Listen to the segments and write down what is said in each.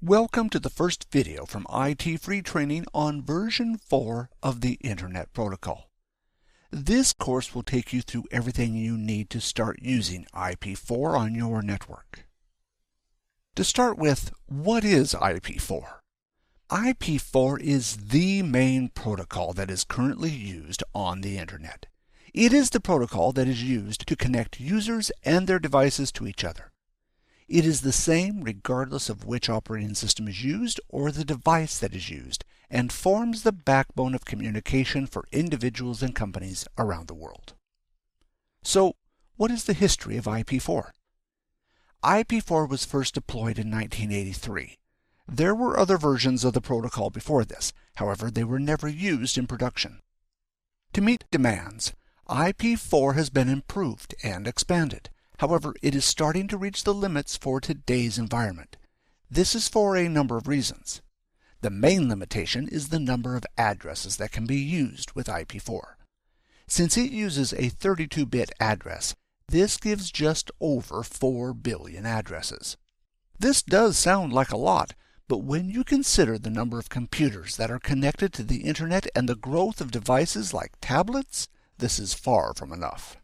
Welcome to the first video from ITFreeTraining on version 4 of the Internet Protocol. This course will take you through everything you need to start using IP4 on your network. To start with, what is IP4? IP4 is the main protocol that is currently used on the Internet. It is the protocol that is used to connect users and their devices to each other. It is the same regardless of which operating system is used or the device that is used, and forms the backbone of communication for individuals and companies around the world. So, what is the history of IP4? IP4 was first deployed in 1983. There were other versions of the protocol before this, however they were never used in production. To meet demands, IP4 has been improved and expanded. However, it is starting to reach the limits for today's environment. This is for a number of reasons. The main limitation is the number of addresses that can be used with IP4. Since it uses a 32-bit address, this gives just over 4 billion addresses. This does sound like a lot, but when you consider the number of computers that are connected to the Internet and the growth of devices like tablets, this is far from enough.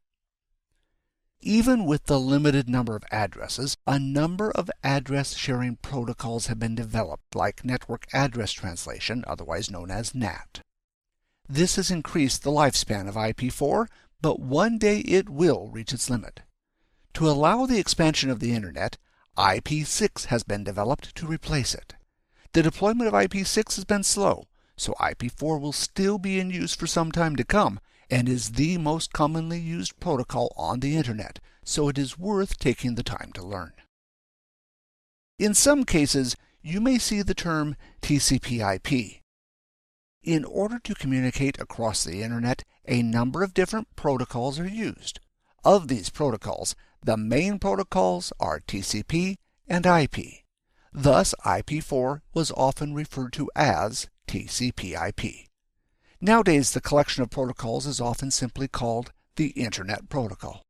Even with the limited number of addresses, a number of address-sharing protocols have been developed, like Network Address Translation, otherwise known as NAT. This has increased the lifespan of IP4, but one day it will reach its limit. To allow the expansion of the Internet, IP6 has been developed to replace it. The deployment of IP6 has been slow, so IP4 will still be in use for some time to come, and is the most commonly used protocol on the Internet, so it is worth taking the time to learn. In some cases, you may see the term TCP/IP. In order to communicate across the Internet, a number of different protocols are used. Of these protocols, the main protocols are TCP and IP. Thus, IP4 was often referred to as TCP/IP. Nowadays, the collection of protocols is often simply called the Internet Protocol.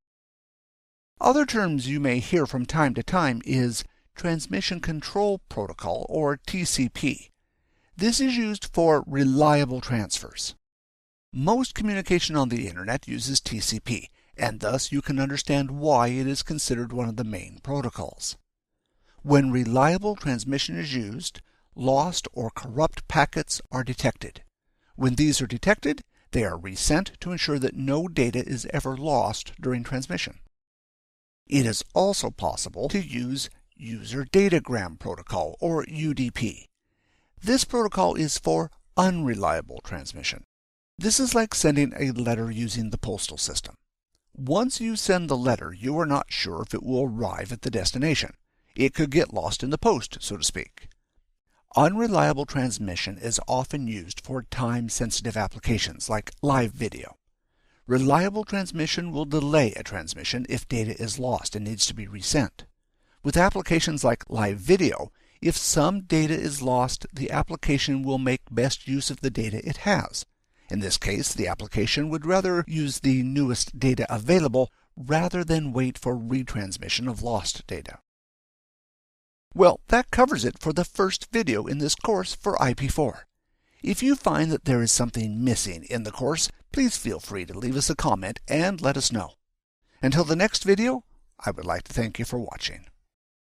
Other terms you may hear from time to time is Transmission Control Protocol, or TCP. This is used for reliable transfers. Most communication on the Internet uses TCP, and thus you can understand why it is considered one of the main protocols. When reliable transmission is used, lost or corrupt packets are detected. When these are detected, they are resent to ensure that no data is ever lost during transmission. It is also possible to use User Datagram Protocol, or UDP. This protocol is for unreliable transmission. This is like sending a letter using the postal system. Once you send the letter, you are not sure if it will arrive at the destination. It could get lost in the post, so to speak. Unreliable transmission is often used for time-sensitive applications like live video. Reliable transmission will delay a transmission if data is lost and needs to be resent. With applications like live video, if some data is lost, the application will make best use of the data it has. In this case, the application would rather use the newest data available rather than wait for retransmission of lost data. Well, that covers it for the first video in this course for IP4. If you find that there is something missing in the course, please feel free to leave us a comment and let us know. Until the next video, I would like to thank you for watching.